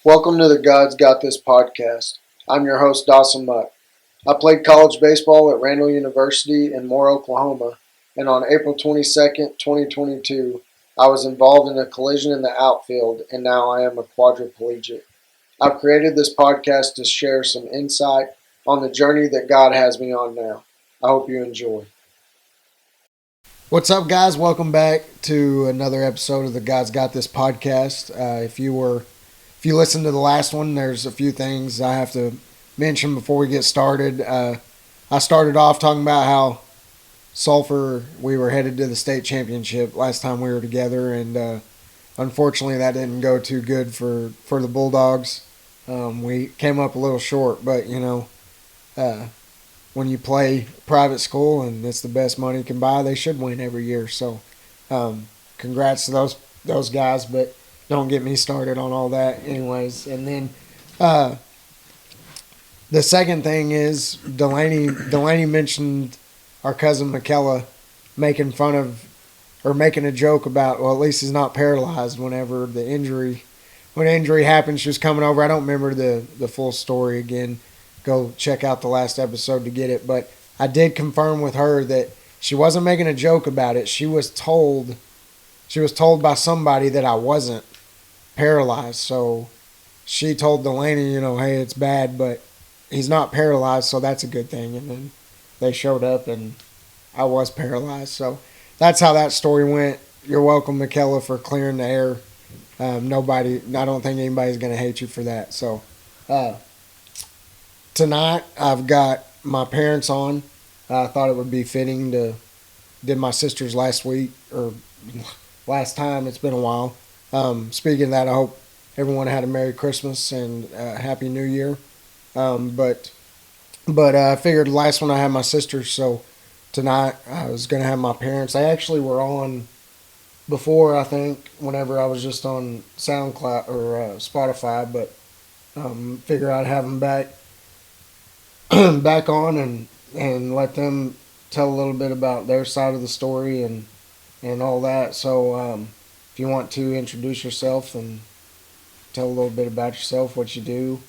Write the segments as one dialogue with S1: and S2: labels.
S1: Welcome to the God's Got This podcast. I'm your host, Dawson Muck. I played college baseball at Randall University in Moore, Oklahoma, and on April 22nd, 2022, I was involved in a collision in the outfield, and now I am a quadriplegic. I've created this podcast to share some insight on the journey that God has me on now. I hope you enjoy. What's up, guys? Welcome back to another episode of the God's Got This podcast. If you listened to the last one, there's a few things I have to mention before we get started. I started off talking about how Sulphur, we were headed to the state championship last time we were together, and unfortunately that didn't go too good for the Bulldogs. We came up a little short, but when you play private school and it's the best money you can buy, they should win every year. So congrats to those guys, but don't get me started on all that anyways. And then the second thing is Delaney mentioned our cousin McKella making fun of or making a joke about, well, at least he's not paralyzed whenever when injury happened. She was coming over. I don't remember the full story again. Go check out the last episode to get it. But I did confirm with her that she wasn't making a joke about it. She was told by somebody that I wasn't paralyzed. So she told Delaney, hey, it's bad, but he's not paralyzed, so that's a good thing. And then they showed up, and I was paralyzed. So that's how that story went. You're welcome, McKella, for clearing the air. I don't think anybody's going to hate you for that. So tonight I've got my parents on. I thought it would be fitting did my sister's last week or last time. It's been a while. Speaking of that, I hope everyone had a Merry Christmas and Happy New Year. But I figured the last one I had my sister, so tonight I was going to have my parents. They actually were on before, I think, whenever I was just on SoundCloud or Spotify, but figure I'd have them back on and let them tell a little bit about their side of the story and all that. So if you want to introduce yourself and tell a little bit about yourself, what you do.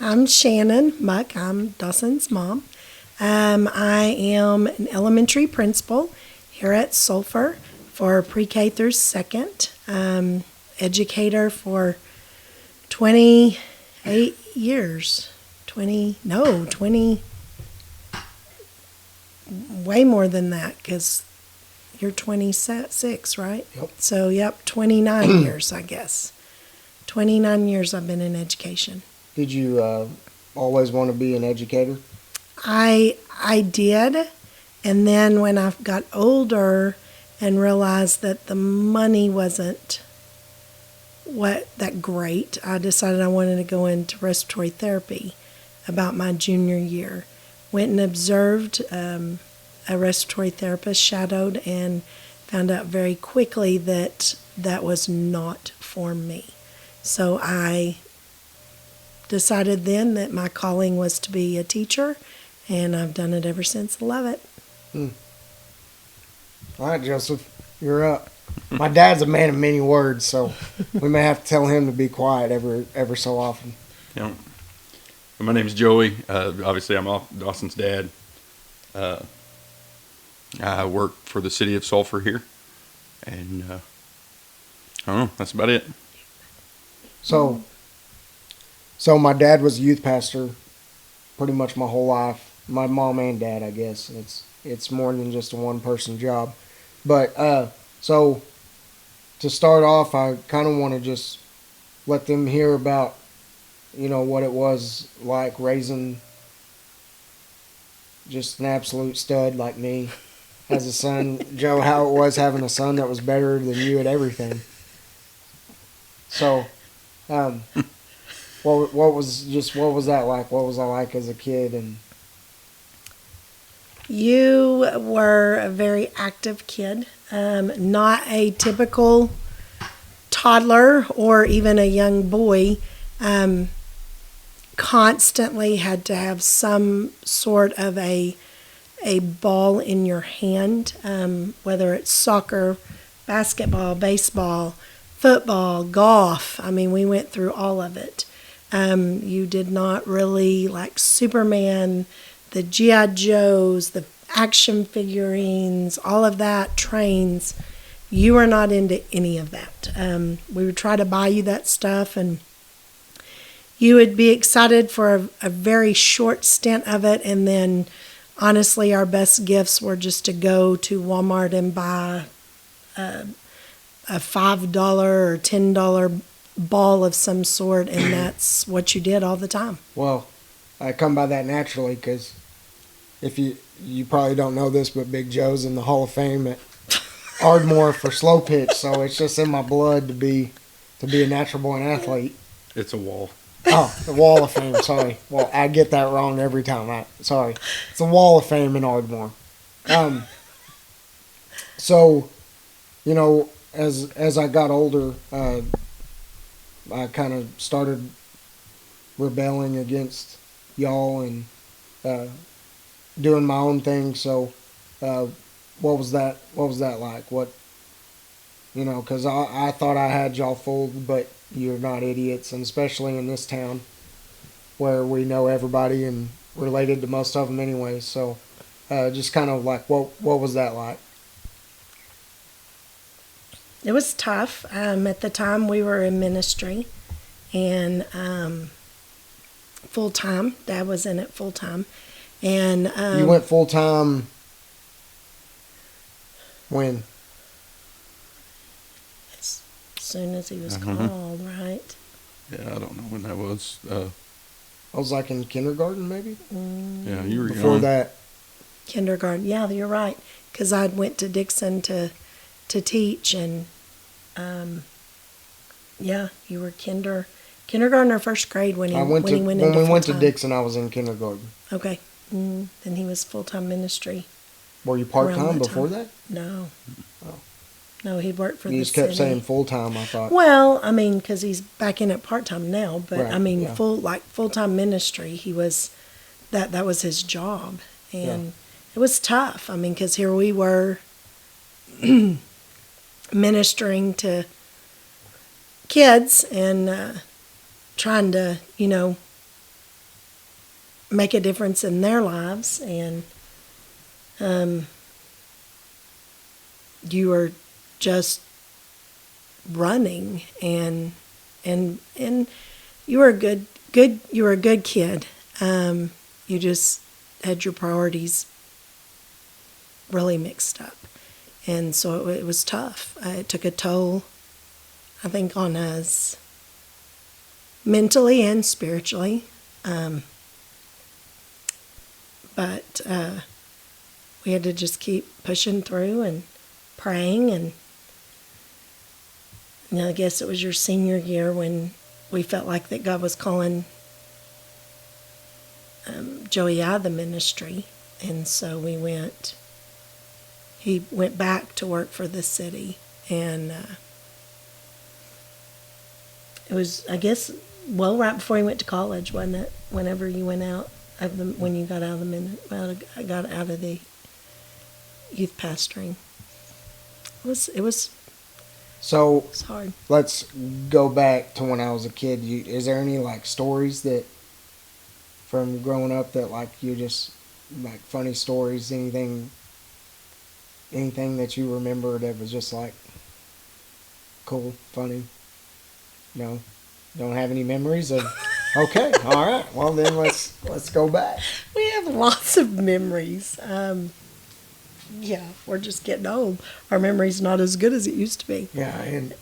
S2: I'm Shannon Muck. I'm Dawson's mom. I am an elementary principal here at Sulphur for pre-K through second. Educator for 28 years. 20, way more than that, because you're 26, right?
S1: Yep.
S2: So, 29 years, I guess. 29 years I've been in education.
S1: Did you always want to be an educator?
S2: I did, and then when I got older and realized that the money wasn't that great, I decided I wanted to go into respiratory therapy about my junior year. Went and observed a respiratory therapist, shadowed, and found out very quickly that was not for me. So I decided then that my calling was to be a teacher, and I've done it ever since. I love it.
S1: All right, Joseph, you're up. My dad's a man of many words, so we may have to tell him to be quiet ever so often.
S3: Yeah. My name's Joey. Obviously, I'm Dawson's dad. I work for the city of Sulphur here, and I don't know. That's about it.
S1: So my dad was a youth pastor pretty much my whole life. My mom and dad, I guess. It's more than just a one-person job. But so to start off, I kind of want to just let them hear about, what it was like raising just an absolute stud like me as a son. Joe, how it was having a son that was better than you at everything. So, what was that like? What was I like as a kid? And
S2: You were a very active kid, not a typical toddler or even a young boy. Constantly had to have some sort of a ball in your hand, whether it's soccer, basketball, baseball, football, golf. I mean, we went through all of it. You did not really like Superman, the G.I. Joes, the action figurines, all of that, trains. You were not into any of that. We would try to buy you that stuff, and you would be excited for a very short stint of it, and then honestly, our best gifts were just to go to Walmart and buy a $5 or $10 ball of some sort, and that's what you did all the time.
S1: Well, I come by that naturally because if you probably don't know this, but Big Joe's in the Hall of Fame at Ardmore for slow pitch, so it's just in my blood to be a natural born athlete.
S3: It's a wall.
S1: Oh, the Wall of Fame. Sorry. Well, I get that wrong every time. Sorry. It's the Wall of Fame in Ardmore. So, as I got older, I kind of started rebelling against y'all and doing my own thing. So, what was that? What was that like? Because I thought I had y'all fooled, but you're not idiots, and especially in this town where we know everybody and related to most of them anyway. So, just kind of like, what was that like?
S2: It was tough. At the time, we were in ministry and full time. Dad was in it full time, and
S1: You went full time when?
S2: as soon as he was
S3: Mhm.
S2: called, right?
S3: Yeah, I don't know when that was.
S1: I was like in kindergarten, maybe.
S3: Yeah, you were
S1: Before
S3: young.
S1: that,
S2: Kindergarten. Yeah, you're right. Because I went to Dixon to teach, and yeah, you were kindergarten or first grade when he
S1: I went
S2: when
S1: to
S2: he went
S1: when
S2: into
S1: we went to
S2: full-time.
S1: Dixon. I was in kindergarten.
S2: Okay. Then he was full-time ministry.
S1: Were you part
S2: Around
S1: time
S2: that
S1: before
S2: time.
S1: that?
S2: No.
S1: Oh.
S2: No, he worked for
S1: You
S2: the
S1: just kept
S2: city.
S1: saying full time. I thought.
S2: Well, I mean, because he's back in it part-time now, but
S1: Right,
S2: I mean,
S1: yeah.
S2: full-time ministry. He was that was his job, and it was tough. I mean, because here we were ministering to kids and trying to, make a difference in their lives, and you were just running, and you were a good kid. You just had your priorities really mixed up, and so it was tough. It took a toll, I think, on us mentally and spiritually. But we had to just keep pushing through and praying, and I guess it was your senior year when we felt like that God was calling Joey out of the ministry, and so he went back to work for the city, and it was, I guess, right before he went to college, wasn't it? Whenever you went out when you got out of got out of the youth pastoring. It was
S1: So
S2: hard.
S1: let's go back to when I was a kid. Is there any like stories that from growing up that like you just like funny stories? Anything that you remember that was just like cool, funny? No, don't have any memories of. Okay, all right. Well then let's go back.
S2: We have lots of memories. Yeah, we're just getting old. Our memory's not as good as it used to be.
S1: Yeah, and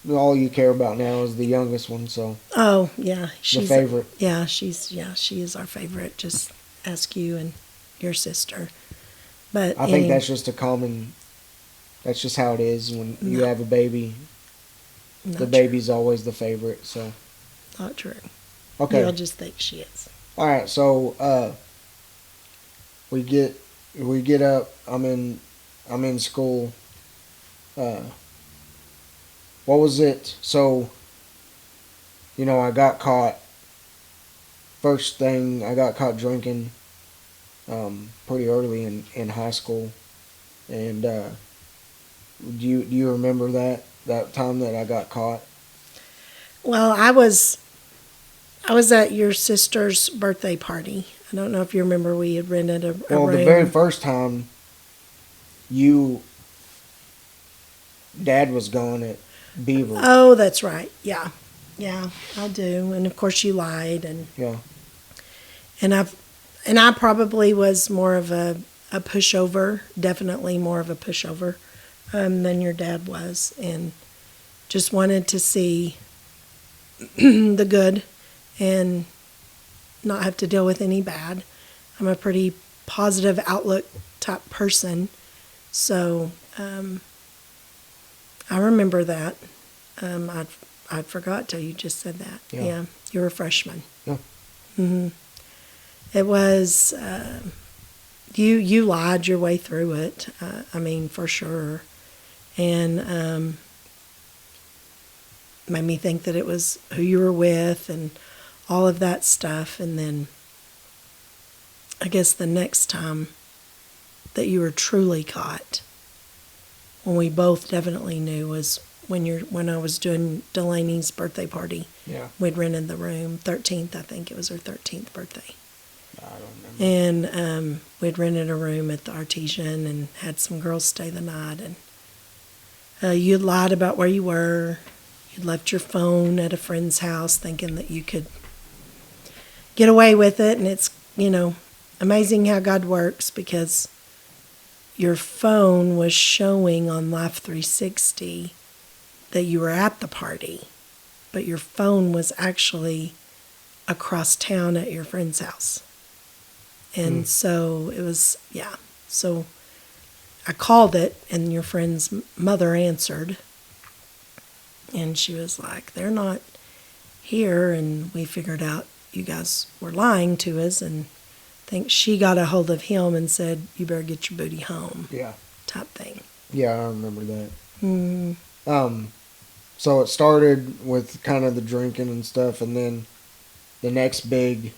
S1: all you care about now is the youngest one. So
S2: Oh yeah,
S1: the favorite.
S2: Yeah, she is our favorite. Just ask you and your sister. But
S1: I think that's just a common. That's just how it is when you
S2: No.
S1: have a baby.
S2: not
S1: The baby's always the favorite. So
S2: true. Not true.
S1: okay,
S2: You'll just think she is.
S1: all right. So we get up. I'm in school. What was it? So I got caught. First thing, I got caught drinking pretty early in high school. And Do you remember that time that I got caught?
S2: Well, I was at your sister's birthday party. I don't know if you remember. We had rented a
S1: Well,
S2: room.
S1: the very first time, Dad was gone at Beaver.
S2: Oh, that's right. Yeah, yeah, I do. And of course, you lied, and
S1: Yeah.
S2: I probably was more of a pushover. Definitely more of a pushover than your dad was, and just wanted to see the good and not have to deal with any bad. I'm a pretty positive outlook type person, so I remember that. I forgot till you just said that.
S1: Yeah.
S2: You were a freshman.
S1: Yeah.
S2: hmm It was you lied your way through it. I mean, for sure, and made me think that it was who you were with and all of that stuff. And then I guess the next time that you were truly caught, when we both definitely knew, was when I was doing Delaney's birthday party.
S1: Yeah.
S2: We'd rented the room, 13th, I think it was her 13th birthday.
S1: I don't remember.
S2: And we'd rented a room at the Artesian and had some girls stay the night. And you'd lied about where you were. You'd left your phone at a friend's house thinking that you could get away with it. And it's, amazing how God works, because your phone was showing on Life 360 that you were at the party, but your phone was actually across town at your friend's house. And so it was, So I called it, and your friend's mother answered. And she was like, they're not here. And we figured out you guys were lying to us. And I think she got a hold of him and said, you better get your booty home,
S1: Yeah.
S2: type thing.
S1: Yeah, I remember that.
S2: Mm.
S1: So it started with kind of the drinking and stuff, and then the next really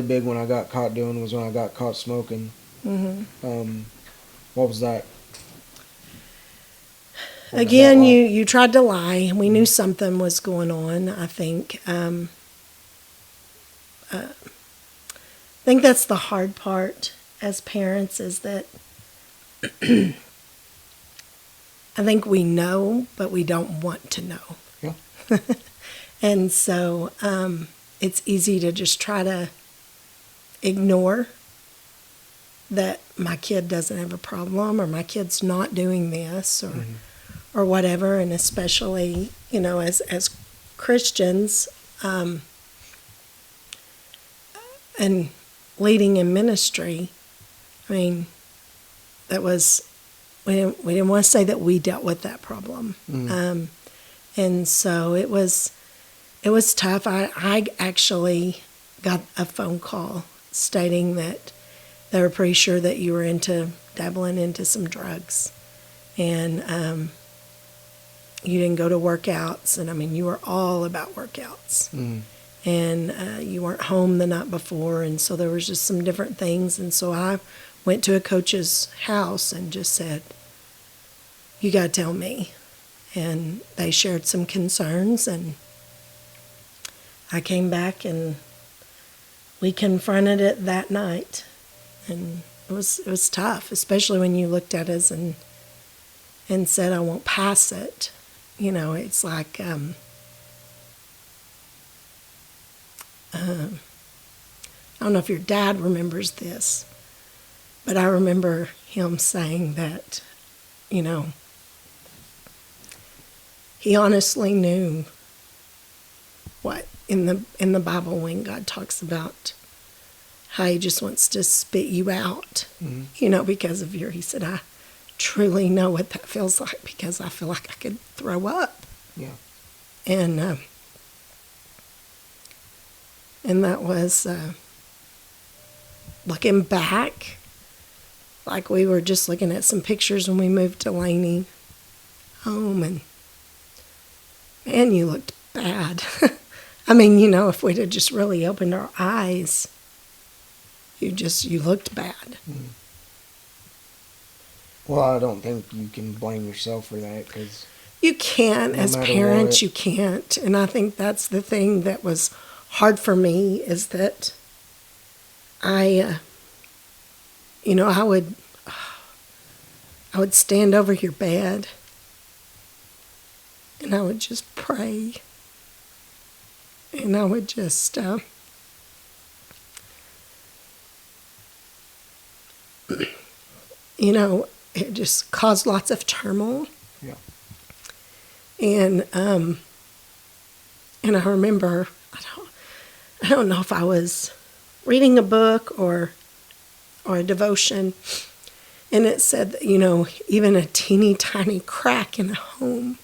S1: big one I got caught doing was when I got caught smoking.
S2: Mm-hmm.
S1: What was that? What was
S2: Again,
S1: that like?
S2: you tried to lie. We knew something was going on, I think. I think that's the hard part as parents, is that I think we know, but we don't want to know.
S1: Yeah.
S2: And so it's easy to just try to ignore that my kid doesn't have a problem, or my kid's not doing this, or whatever. And especially, as Christians, and leading in ministry, I mean, that was, we didn't want to say that we dealt with that problem. And so it was tough. I actually got a phone call stating that they were pretty sure that you were dabbling into some drugs, and you didn't go to workouts. And I mean, you were all about workouts. And you weren't home the night before, and so there was just some different things. And so I went to a coach's house and just said, you got to tell me. And they shared some concerns, and I came back and we confronted it that night. And it was tough, especially when you looked at us and said, I won't pass it. It's like, I don't know if your dad remembers this, but I remember him saying that, he honestly knew what in the Bible, when God talks about how he just wants to spit you out, because of he said, I truly know what that feels like, because I feel like I could throw up.
S1: Yeah.
S2: And that was, looking back, like we were just looking at some pictures when we moved Delaney home, and man, you looked bad. I mean, if we'd have just really opened our eyes, you looked bad.
S1: Well, I don't think you can blame yourself for that because
S2: You can,
S1: No
S2: as
S1: matter
S2: parents,
S1: what.
S2: you can't. And I think that's the thing that was hard for me is that I would stand over your bed and I would just pray. And I would just, it just caused lots of turmoil.
S1: Yeah.
S2: And I remember, I don't know if I was reading a book or a devotion, and it said that, even a teeny tiny crack in a home,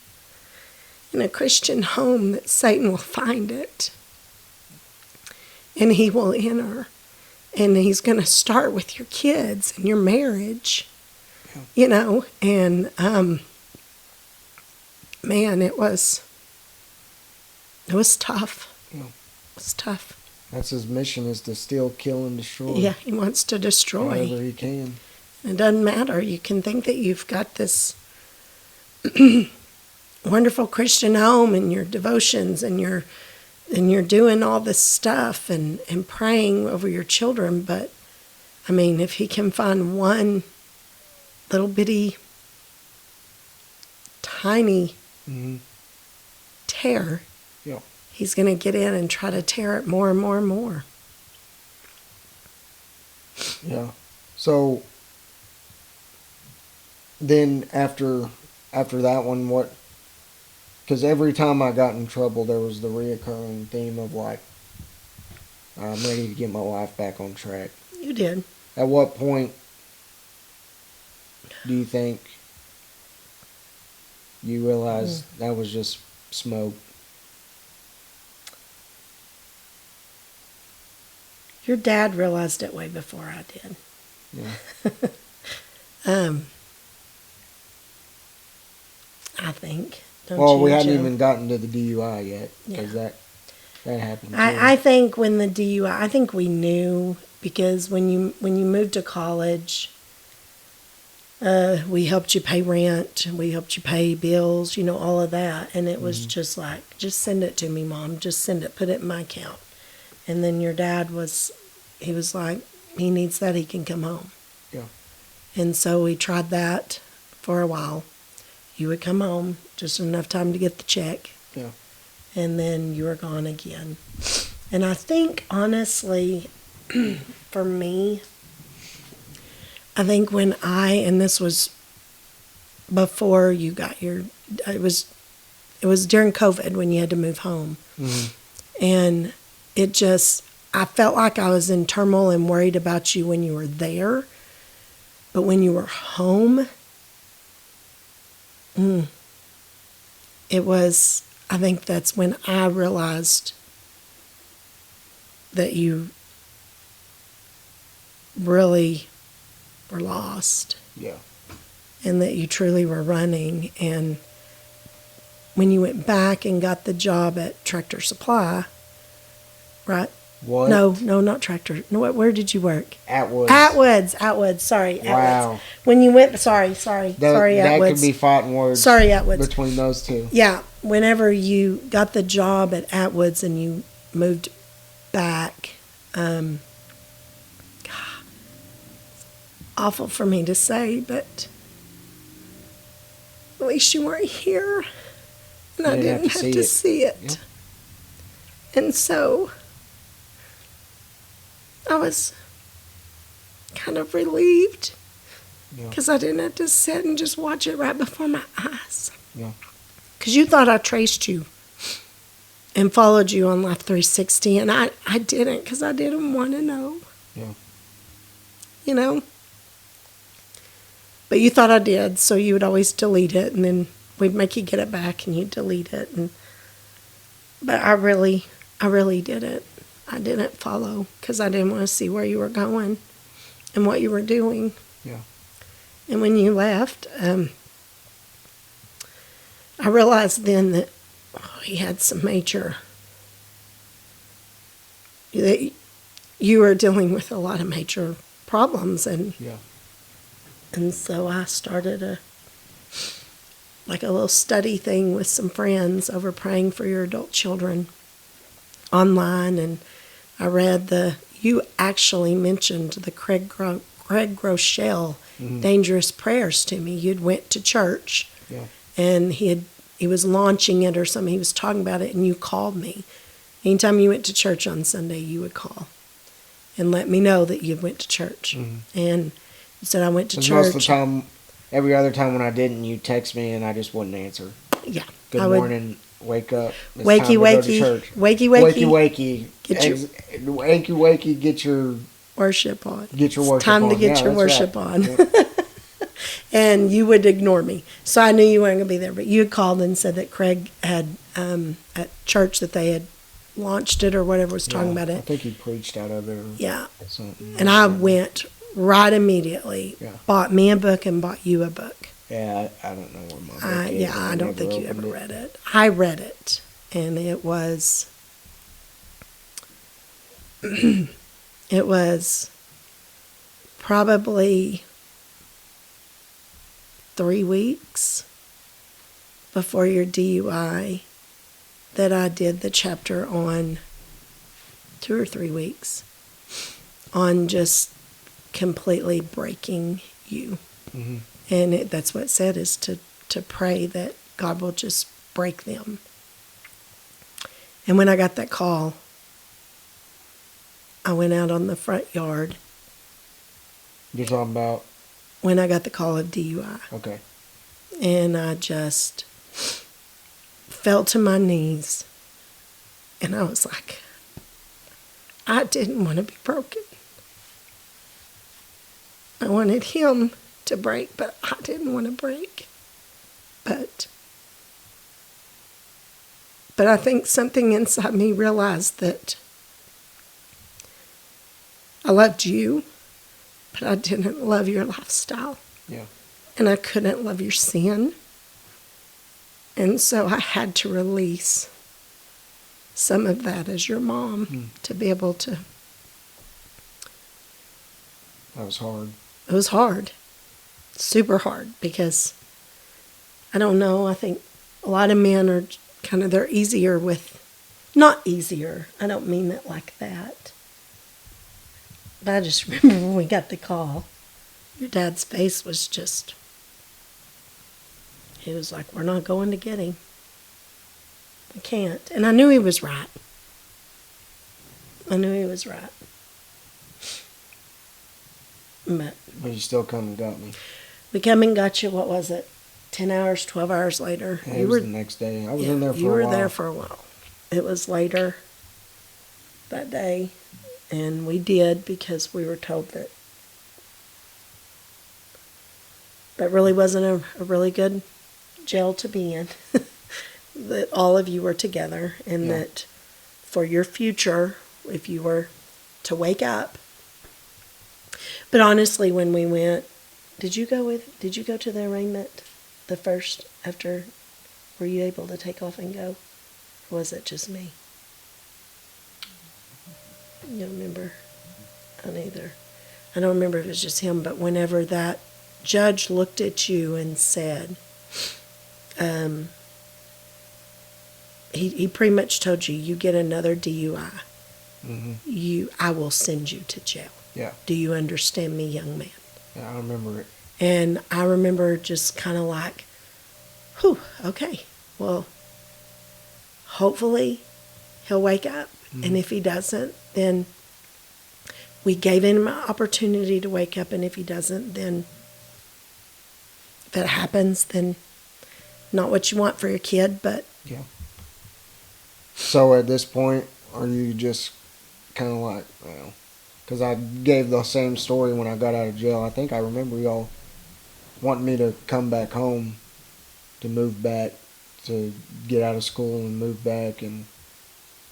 S2: in a Christian home, that Satan will find it. And he will enter. And he's going to start with your kids and your marriage, and man, it was tough.
S1: Yeah.
S2: It was tough.
S1: That's his mission, is to steal, kill, and destroy.
S2: Yeah, he wants to destroy.
S1: However he can.
S2: It doesn't matter. You can think that you've got this wonderful Christian home and your devotions and you're doing all this stuff and praying over your children, but I mean, if he can find one little bitty tiny
S1: Mm-hmm.
S2: tear,
S1: Yeah.
S2: he's going to get in and try to tear it more and more and more.
S1: Yeah. So then after that one, what? Because every time I got in trouble, there was the reoccurring theme of like, I'm ready to get my life back on track.
S2: You did.
S1: At what point do you think you realized that was just smoke?
S2: Your dad realized it way before I did.
S1: Yeah.
S2: I think. Don't
S1: Well,
S2: you,
S1: we hadn't
S2: Joe?
S1: even gotten to the DUI yet because that happened. Too.
S2: I think when the DUI, I think we knew because when you moved to college, we helped you pay rent, we helped you pay bills, all of that, and it was just like, just send it to me, Mom, just send it, put it in my account. And then your dad was like, he needs that, he can come home.
S1: Yeah.
S2: And so we tried that for a while. You would come home just enough time to get the check.
S1: Yeah.
S2: And then you were gone again. And I think, honestly, for me, I think when and this was before you got it was during COVID when you had to move home.
S1: Mm-hmm.
S2: And I felt like I was in turmoil and worried about you when you were there. But when you were home, I think that's when I realized that you really were lost.
S1: Yeah.
S2: And that you truly were running. And when you went back and got the job at Tractor Supply, right?
S1: What?
S2: No, not Tractor. No, where did you work?
S1: Atwood.
S2: Atwoods. Sorry, Atwoods.
S1: Wow.
S2: When you went, sorry,
S1: That
S2: Atwoods.
S1: could be fighting words.
S2: Sorry, Atwoods.
S1: Between those two.
S2: Yeah, whenever you got the job at Atwoods and you moved back, awful for me to say, but at least you weren't here, and I didn't have to see it.
S1: Yeah.
S2: And so I was kind of relieved because I didn't have to sit and just watch it right before my eyes.
S1: Yeah.
S2: Because you thought I traced you and followed you on Life 360, and I didn't because I didn't want to know.
S1: Yeah.
S2: But you thought I did, so you would always delete it, and then we'd make you get it back, and you'd delete it. But I really didn't. I didn't follow because I didn't want to see where you were going and what you were doing.
S1: Yeah.
S2: And when you left, I realized then that he had some major, that you were dealing with a lot of major problems, and
S1: Yeah.
S2: And so I started a little study thing with some friends over praying for your adult children online, and I read you actually mentioned the Craig Groeschel Dangerous Prayers to me. You'd went to church,
S1: Yeah.
S2: and he was launching it or something. He was talking about it, and you called me. Anytime you went to church on Sunday, you would call and let me know that you went to church. And you said, I went to
S1: 'Cause
S2: church.
S1: most of the time, every other time when I didn't, you text me and I just wouldn't answer.
S2: Yeah.
S1: Good
S2: I would,
S1: morning. Wake up. It's
S2: Wakey,
S1: time to go to
S2: wakey.
S1: church.
S2: Wakey,
S1: Wakey,
S2: wakey.
S1: wakey.
S2: Get your-
S1: Wakey, wakey. Get your
S2: Worship on.
S1: Get your
S2: It's
S1: worship
S2: time
S1: on.
S2: to get
S1: Yeah,
S2: your
S1: that's
S2: worship
S1: right.
S2: on.
S1: Yeah.
S2: And you would ignore me. So I knew you weren't going to be there. But you had called and said that Craig had, at church, that they had launched it or whatever was talking
S1: Yeah,
S2: about
S1: I
S2: it.
S1: think he preached out of it. Or
S2: Yeah.
S1: something.
S2: And I went right immediately,
S1: Yeah.
S2: bought me a book and bought you a book.
S1: Yeah, I don't know where my book is.
S2: Yeah, I don't
S1: never
S2: think you ever
S1: opened it.
S2: read it. I read it, and it was it was probably 3 weeks before your DUI that I did the chapter on 2 or 3 weeks on just completely breaking you.
S1: Mhm.
S2: And that's what it said, is to pray that God will just break them. And when I got that call, I went out on the front yard
S1: You're talking about?
S2: when I got the call of DUI.
S1: Okay.
S2: And I just fell to my knees. And I was like, I didn't want to be broken. I wanted him to break, but I didn't want to break. But I think something inside me realized that I loved you, but I didn't love your lifestyle.
S1: Yeah.
S2: And I couldn't love your sin. And so I had to release some of that as your mom to be able to.
S1: That was hard.
S2: It was hard, super hard, because I don't know, I think a lot of men are they're easier with, not easier, I don't mean it like that. But I just remember when we got the call, your dad's face was just, he was like, we're not going to get him. We can't. And I knew he was right. I knew he was right. But
S1: But you still come and got me.
S2: we come and got you, what was it, 10 hours, 12 hours later?
S1: Yeah, it was the next day. I was in there for
S2: you
S1: a
S2: were
S1: while.
S2: there for a while. It was later that day, and we did because we were told that that really wasn't a really good jail to be in. That all of you were together, and
S1: Yeah.
S2: that for your future, if you were to wake up. But honestly, when we went, did you go to the arraignment the first after? Were you able to take off and go? Or was it just me? You don't remember? I don't either. I don't remember if it was just him, but whenever that judge looked at you and said, he pretty much told you, you get another DUI, I will send you to jail.
S1: Yeah.
S2: Do you understand me, young man?
S1: Yeah, I remember it.
S2: And I remember just kind of like, whew, okay, well, hopefully he'll wake up. And if he doesn't, then we gave him an opportunity to wake up. And if he doesn't, then if it happens, then not what you want for your kid, but
S1: Yeah. So at this point, are you just kind of like, well, because I gave the same story when I got out of jail. I think I remember y'all wanting me to come back home, to move back, to get out of school and move back, and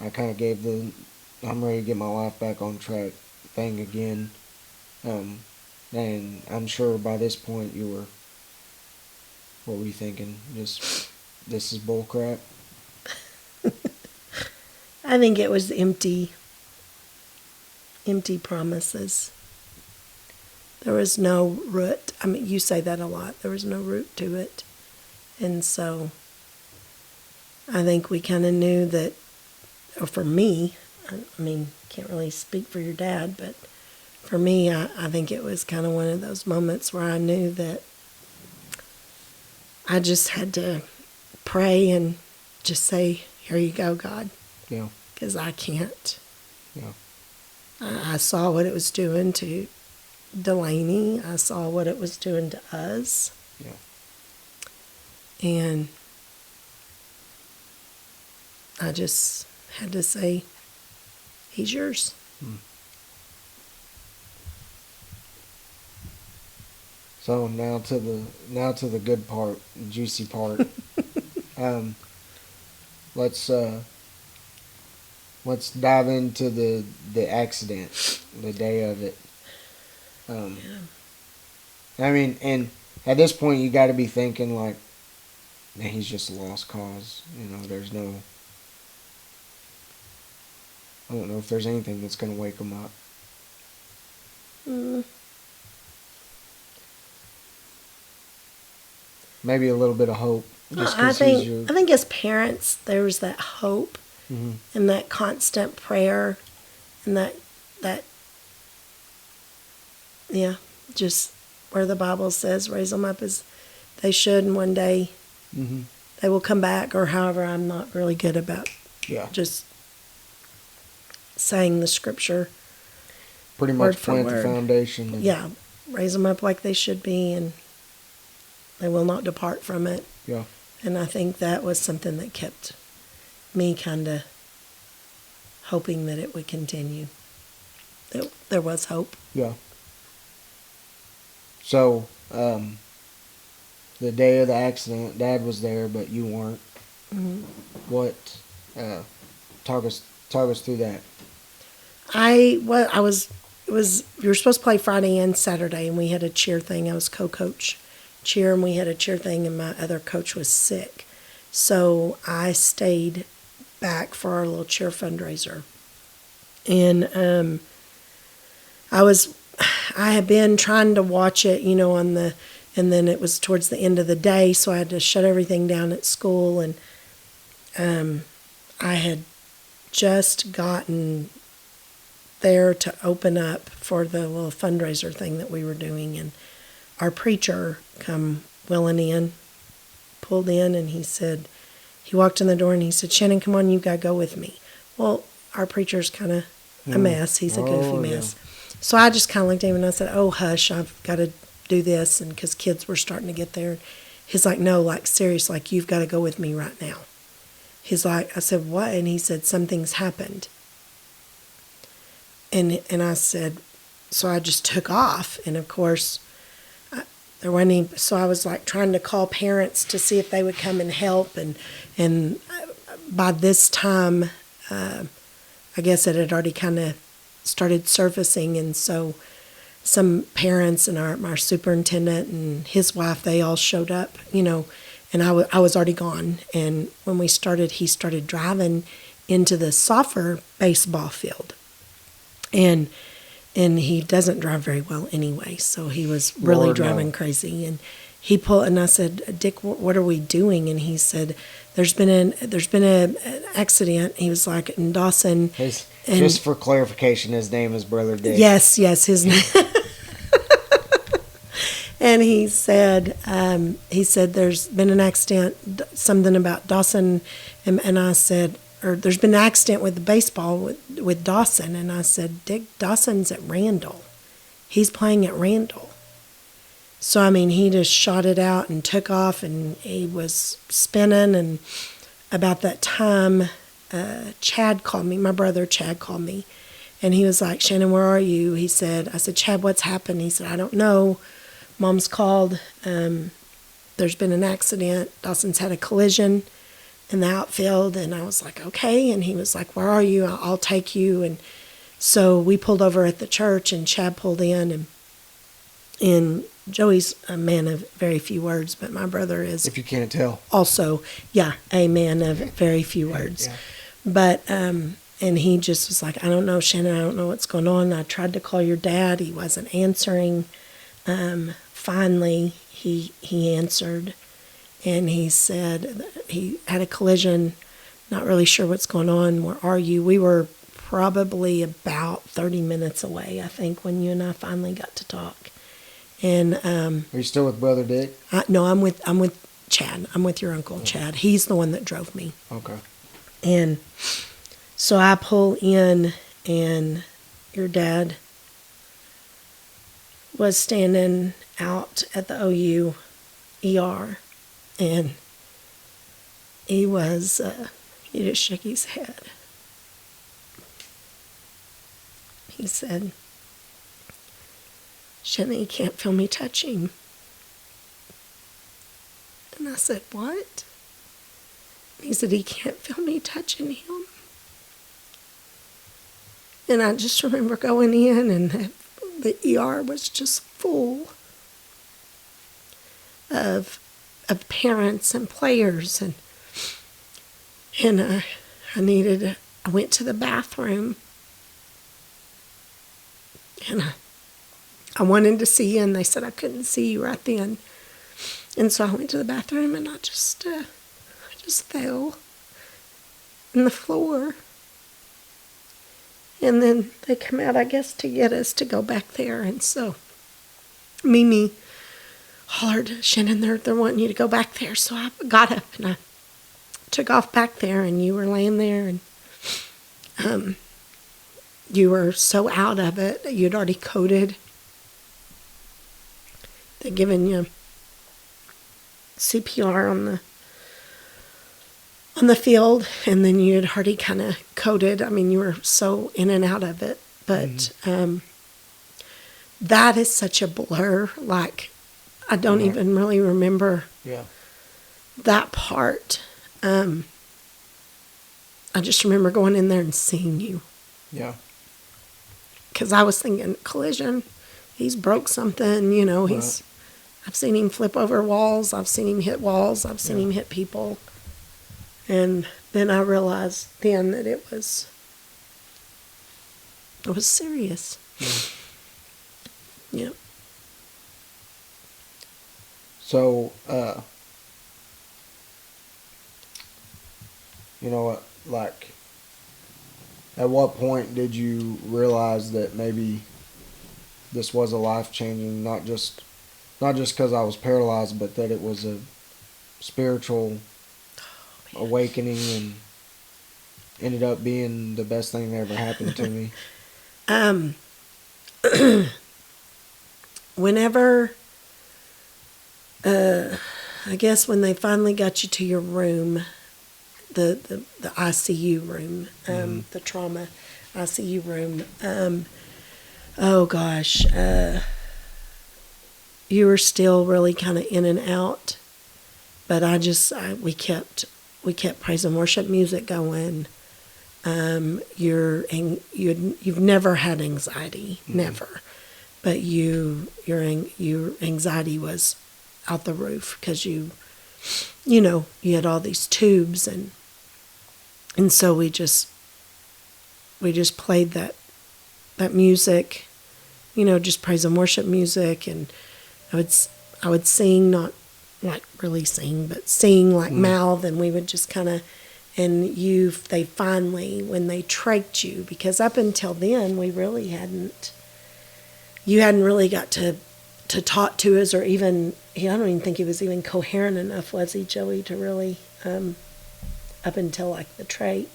S1: I kind of gave the I'm ready to get my life back on track thing again. And I'm sure by this point you were, what were you thinking? Just, this is bull crap?
S2: I think it was empty promises. There was no root. I mean, you say that a lot. There was no root to it. And so I think we kind of knew that, or for me, I mean, can't really speak for your dad, but for me, I think it was kind of one of those moments where I knew that I just had to pray and just say, here you go, God,
S1: Yeah.
S2: because I can't.
S1: Yeah.
S2: I saw what it was doing to Delaney. I saw what it was doing to us.
S1: Yeah.
S2: And I just had to say, he's yours.
S1: So now to the good part, the juicy part. Let's dive into the accident, the day of it. I mean, and at this point, you got to be thinking like, man, he's just a lost cause. You know, there's no. I don't know if there's anything that's going to wake him up. Maybe a little bit of hope. Just 'cause he's your,
S2: I think as parents, there was that hope
S1: Mhm.
S2: and that constant prayer and that yeah, just where the Bible says, raise them up as they should, and one day
S1: Mhm.
S2: they will come back, or however. I'm not really good about
S1: Yeah,
S2: just saying the scripture.
S1: pretty
S2: word
S1: much
S2: for
S1: plant the
S2: word.
S1: foundation. And,
S2: Yeah, raise them up like they should be, and they will not depart from it.
S1: Yeah.
S2: And I think that was something that kept me kind of hoping that it would continue. There was hope.
S1: Yeah. So, the day of the accident, Dad was there, but you weren't.
S2: Mhm.
S1: What? Talk us through that.
S2: We were supposed to play Friday and Saturday, and we had a cheer thing. I was co-coach cheer, and we had a cheer thing, and my other coach was sick. So I stayed back for our little cheer fundraiser. And I had been trying to watch it, and then it was towards the end of the day, so I had to shut everything down at school, and I had just gotten there to open up for the little fundraiser thing that we were doing, and our preacher come pulled in, and he walked in the door and he said, Shannon, come on, you gotta go with me. Well, our preacher's kind of a mess. He's a goofy mess. So I just kind of looked at him and I said, oh, hush, I've got to do this. And because kids were starting to get there. He's like, no, like, serious, like, you've got to go with me right now. He's like, I said, what? And he said, something's happened. And I said, so I just took off. And of course, there wasn't any, so I was like trying to call parents to see if they would come and help. And by this time, I guess it had already kind of started surfacing, and so some parents and our superintendent and his wife, they all showed up, and I was already gone. And when we started, he started driving into the soccer baseball field, and he doesn't drive very well anyway, so he was really
S1: Lord,
S2: driving
S1: no.
S2: crazy. And he pulled, and I said, Dick, what are we doing? And he said, there's been an accident. He was like, in Dawson.
S1: Just for clarification, his name is Brother Dick.
S2: Yes, his name. And he said there's been an accident, something about Dawson, and I said, or there's been an accident with the baseball with Dawson, and I said, Dick, Dawson's at Randall. He's playing at Randall. So, I mean, he just shot it out and took off, and he was spinning. And about that time, Chad called me. My brother Chad called me, and he was like, Shannon, where are you? I said, Chad, what's happened? He said, I don't know. Mom's called. There's been an accident. Dawson's had a collision in the outfield. And I was like, okay. And he was like, where are you? I'll take you. And so we pulled over at the church, and Chad pulled in, and Joey's a man of very few words, but my brother is
S1: If you can't tell.
S2: also, a man of very few words.
S1: Yeah.
S2: But, and he just was like, I don't know, Shannon, I don't know what's going on. I tried to call your dad. He wasn't answering. finally he answered, and he said that he had a collision, not really sure what's going on. Where are you? We were probably about 30 minutes away, I think, when you and I finally got to talk. And
S1: Are you still with Brother Dick?
S2: no, I'm with Chad. I'm with your uncle Chad. He's the one that drove me.
S1: Okay.
S2: And so I pull in, and your dad was standing out at the OU ER, and he was, he just shook his head. He said, Shannon, you can't feel me touching. And I said, what? He said, he can't feel me touching him. And I just remember going in, and the ER was just full of parents and players, and I went to the bathroom, and I wanted to see you, and they said I couldn't see you right then. And so I went to the bathroom, and I just fell on the floor. And then they come out, I guess, to get us to go back there. And so Mimi hollered, Shannon, they're wanting you to go back there. So I got up and I took off back there, and you were laying there, and you were so out of it. You'd already coded. They'd given you CPR on the field, and then you had already kind of coded. I mean, you were so in and out of it. But that is such a blur. Like, I don't even really remember that part. I just remember going in there and seeing you.
S1: Yeah.
S2: Because I was thinking, collision, he's broke something, you know, I've seen him flip over walls, I've seen him hit walls, I've seen him hit people. And then I realized then that it was serious. Yeah.
S1: So, you know what, like, at what point did you realize that maybe this was a life-changing, not just because I was paralyzed, but that it was a spiritual awakening and ended up being the best thing that ever happened to me?
S2: Whenever, I guess when they finally got you to your room, the ICU room, the trauma ICU room, oh gosh, you were still really kind of in and out, but we kept praise and worship music going. You've never had anxiety, never, but your anxiety was out the roof because you had all these tubes, and so we just played that music, just praise and worship music, and I would sing, not like really sing, but sing like mouth, and we would just kind of, and they finally, when they trached you, because up until then we really you hadn't really got to talk to us, or even, I don't even think he was even coherent enough, was he, Joey, to really, up until like the trach.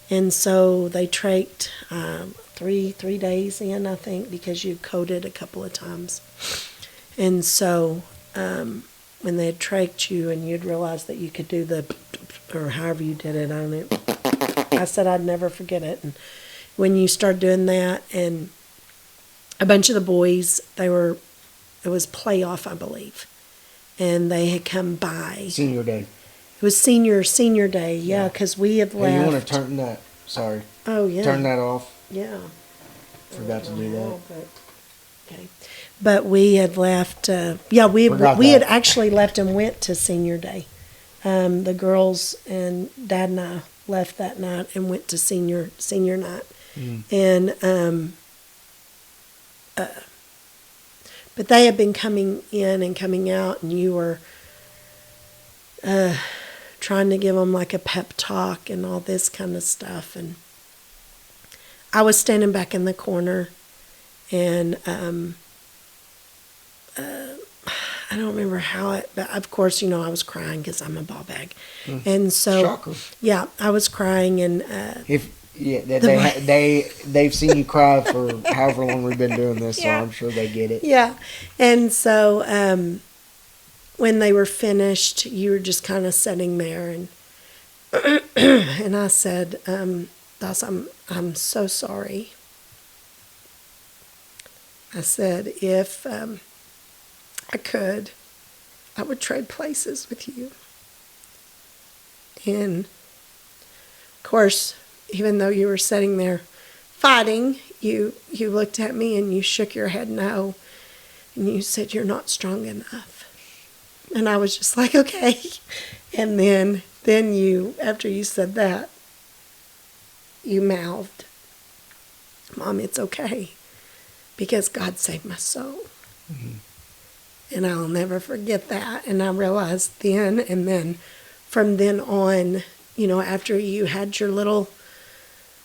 S2: And so they trached 3 days in, I think, because you coded a couple of times. And so when they had trached you and you'd realized that you could do or however you did it, I don't know. I said I'd never forget it. And when you started doing that, and a bunch of the boys, it was playoff, I believe, and they had come by.
S1: Senior day.
S2: It was senior day, yeah, because we have left.
S1: Hey, you want to turn that? Sorry.
S2: Oh yeah.
S1: Turn that off.
S2: Yeah.
S1: Forgot to do that.
S2: Okay. But we had left. We had actually left and went to senior day. The girls and Dad and I left that night and went to senior night, and but they had been coming in and coming out, and you were trying to give them like a pep talk and all this kind of stuff. And I was standing back in the corner, and I don't remember how it, but of course, I was crying because I'm a ball bag. And so,
S1: Shocker.
S2: yeah, I was crying, and
S1: They've seen you cry for however long we've been doing this,
S2: Yeah.
S1: so I'm sure they get it.
S2: yeah. And so, when they were finished, you were just kind of sitting there, and and I said, "Thus, I'm so sorry." I said, if I could, I would trade places with you. And of course, even though you were sitting there fighting, you looked at me and you shook your head no, and you said, "You're not strong enough." And I was just like, okay. And then you, after you said that, you mouthed, "Mom, it's okay, because God saved my soul." And I'll never forget that. And I realized then, and then from then on, after you had your little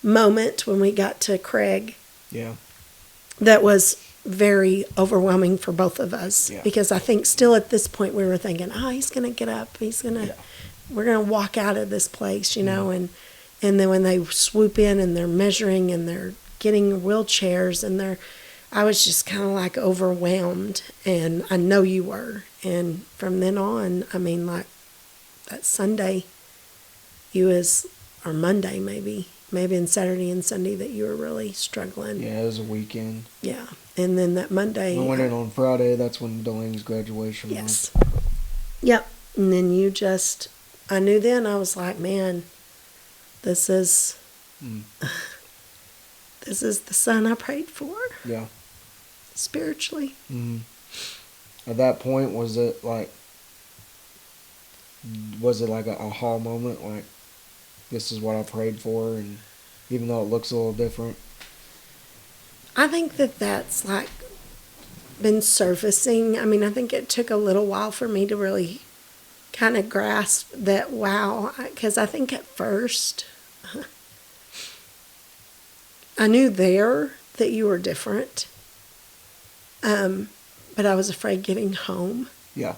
S2: moment when we got to Craig,
S1: Yeah.
S2: that was very overwhelming for both of us.
S1: Yeah.
S2: Because I think still at this point we were thinking, he's going to get up. We're going to walk out of this place, and then when they swoop in and they're measuring and they're getting wheelchairs and I was just kind of like overwhelmed, and I know you were. And from then on, like that Sunday, or Monday maybe and Saturday and Sunday that you were really struggling.
S1: Yeah, it was a weekend.
S2: Yeah. And then that Monday.
S1: I went in on Friday. That's when Delaney's graduation was.
S2: Yes. Yep. And then I knew then, I was like, man, this is the son I prayed for.
S1: Yeah.
S2: Spiritually.
S1: Mm-hmm. At that point, was it like an aha moment? Like, this is what I prayed for, and even though it looks a little different.
S2: I think that's like been surfacing. I think it took a little while for me to really kind of grasp that, wow, because I think at first I knew that you were different. But I was afraid getting home.
S1: Yeah.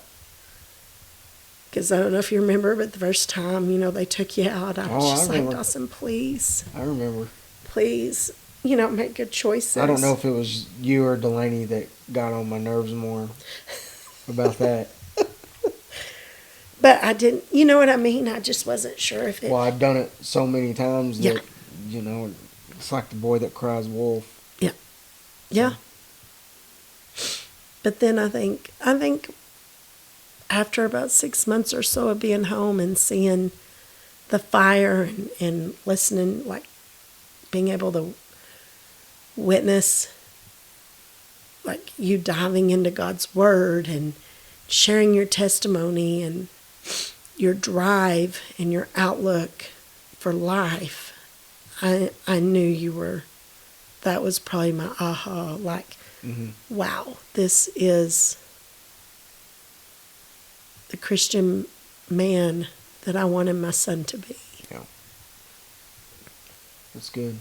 S2: Because I don't know if you remember, but the first time, they took you out, I was just like, "Dawson, please,
S1: I remember.
S2: please, make good choices."
S1: I don't know if it was you or Delaney that got on my nerves more about that.
S2: But I didn't, you know what I mean? I just wasn't sure if it.
S1: Well, I've done it so many times
S2: Yeah.
S1: that, it's like the boy that cries wolf.
S2: Yeah. But then I think after about 6 months or so of being home and seeing the fire and listening, like being able to witness, like you diving into God's Word and sharing your testimony and your drive and your outlook for life, I knew that was probably my aha, like, wow, this is the Christian man that I wanted my son to be.
S1: Yeah. That's good.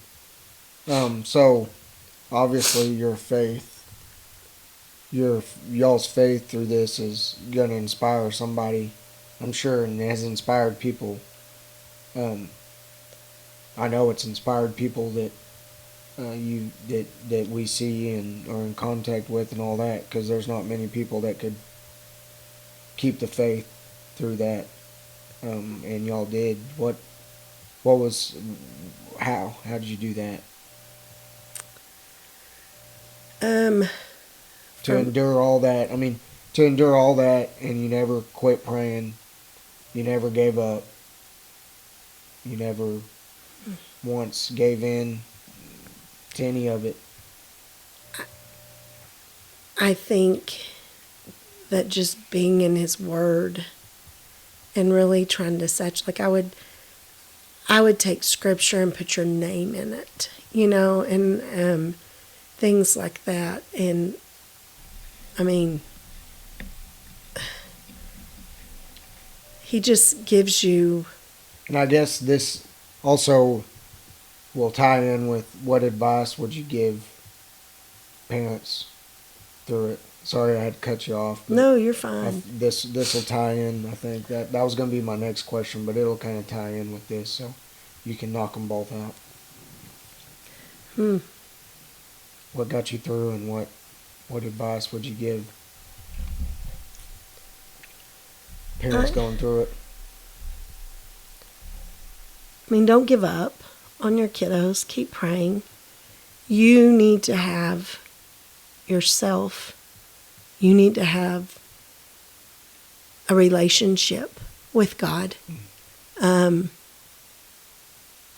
S1: So, obviously your faith, y'all's faith through this is going to inspire somebody, I'm sure, and it has inspired people. I know it's inspired people that that we see and are in contact with and all that, because there's not many people that could keep the faith through that, and y'all did. How did you do that? To endure all that. To endure all that, and you never quit praying. You never gave up. You never once gave in to any of it.
S2: I think that just being in His Word and really trying to like I would take scripture and put your name in it, and things like that. And I mean, he just gives you,
S1: And I guess this also will tie in with what advice would you give parents through it. Sorry, I had to cut you off. But
S2: no, you're fine.
S1: this will tie in. I think that was going to be my next question, but it'll kind of tie in with this, so you can knock them both out.
S2: Hmm.
S1: What got you through, and what advice would you give parents going through it?
S2: I mean, don't give up on your kiddos. Keep praying. You need to have yourself. You need to have a relationship with God. You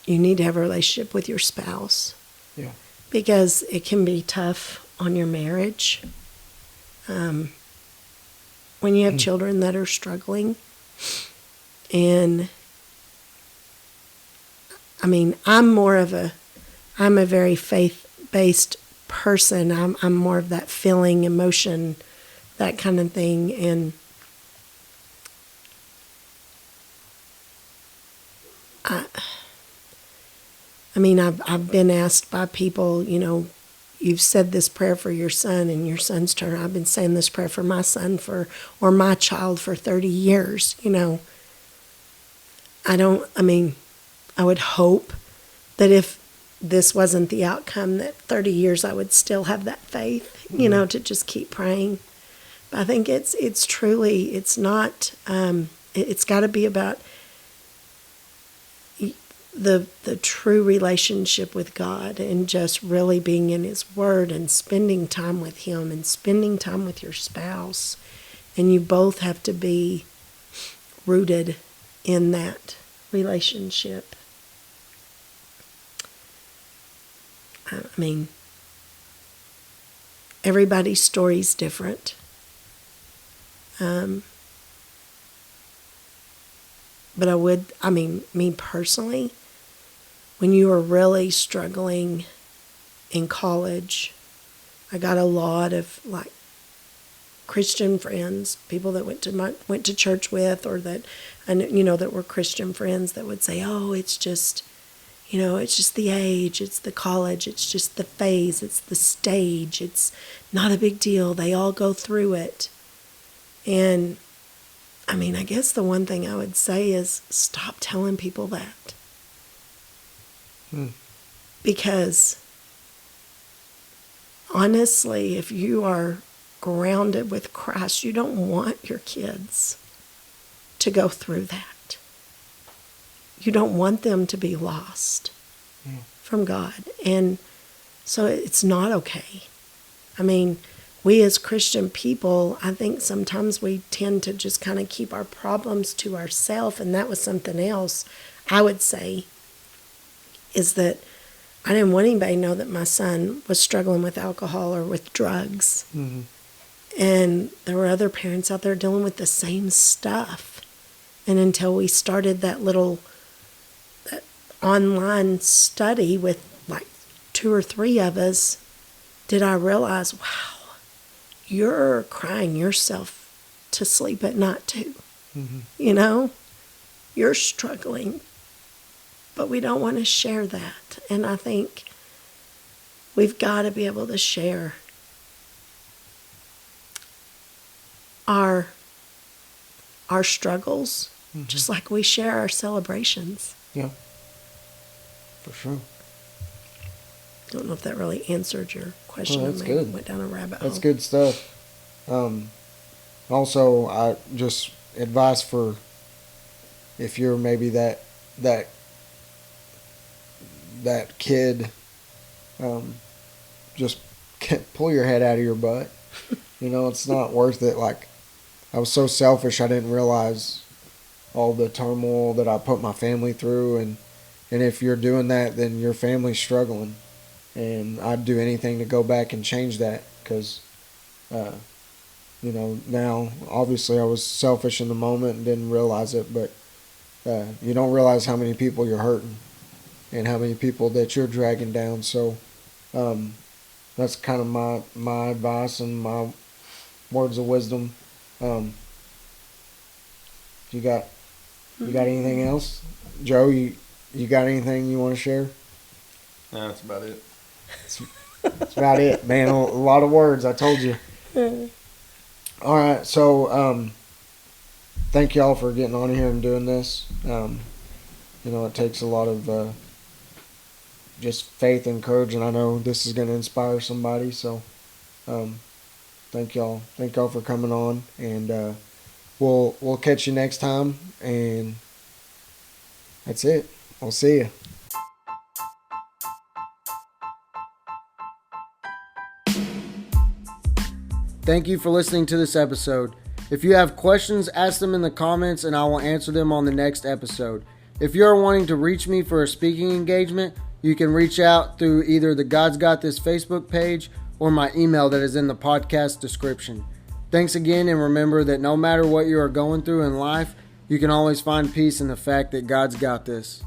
S2: need to have a relationship with your spouse.
S1: Yeah.
S2: Because it can be tough on your marriage. When you have children that are struggling. And I mean, I'm a very faith-based person. I'm more of that feeling, emotion, that kind of thing. And I mean, I've been asked by people, you've said this prayer for your son and your son's turn. I've been saying this prayer for my son or my child for 30 years, I would hope that if this wasn't the outcome, that 30 years I would still have that faith, to just keep praying. But I think it's truly, it's not, it's got to be about the true relationship with God and just really being in His Word and spending time with Him and spending time with your spouse. And you both have to be rooted in that relationship. I mean, everybody's story is different. But me personally, when you are really struggling in college, I got a lot of Christian friends, people that went to church with, or that that were Christian friends that would say, "Oh, it's just the age, it's the college, it's just the phase, it's the stage, it's not a big deal. They all go through it." And I guess the one thing I would say is stop telling people that. Because honestly, if you are grounded with Christ, you don't want your kids to go through that. You don't want them to be lost from God. And so it's not okay. We as Christian people, I think sometimes we tend to just kind of keep our problems to ourselves, and that was something else I would say, is that I didn't want anybody to know that my son was struggling with alcohol or with drugs. Mm-hmm. And there were other parents out there dealing with the same stuff. And until we started that online study with 2 or 3 of us, did I realize, wow, you're crying yourself to sleep at night too. Mm-hmm. You're struggling, but we don't want to share that. And I think we've got to be able to share our struggles, just like we share our celebrations.
S1: Yeah, for sure.
S2: Don't know if that really answered your question.
S1: Well, that's
S2: Maybe
S1: good.
S2: Went down a rabbit hole.
S1: That's good stuff. Also, I just advice for if you're maybe that kid, just pull your head out of your butt. It's not worth it. I was so selfish, I didn't realize all the turmoil that I put my family through, and if you're doing that, then your family's struggling. And I'd do anything to go back and change that, because, now, obviously I was selfish in the moment and didn't realize it, but you don't realize how many people you're hurting and how many people that you're dragging down. So that's kind of my advice and words of wisdom. You got anything else, Joe? You got anything you want to share?
S3: No, that's about it.
S1: That's about it, man. A lot of words. I told you. All right, so thank y'all for getting on here and doing this. It takes a lot of just faith and courage, and I know this is going to inspire somebody. So, thank y'all. Thank y'all for coming on, and we'll catch you next time. And that's it. I'll see you. Thank you for listening to this episode. If you have questions, ask them in the comments and I will answer them on the next episode. If you are wanting to reach me for a speaking engagement, you can reach out through either the God's Got This Facebook page or my email that is in the podcast description. Thanks again, and remember that no matter what you are going through in life, you can always find peace in the fact that God's got this.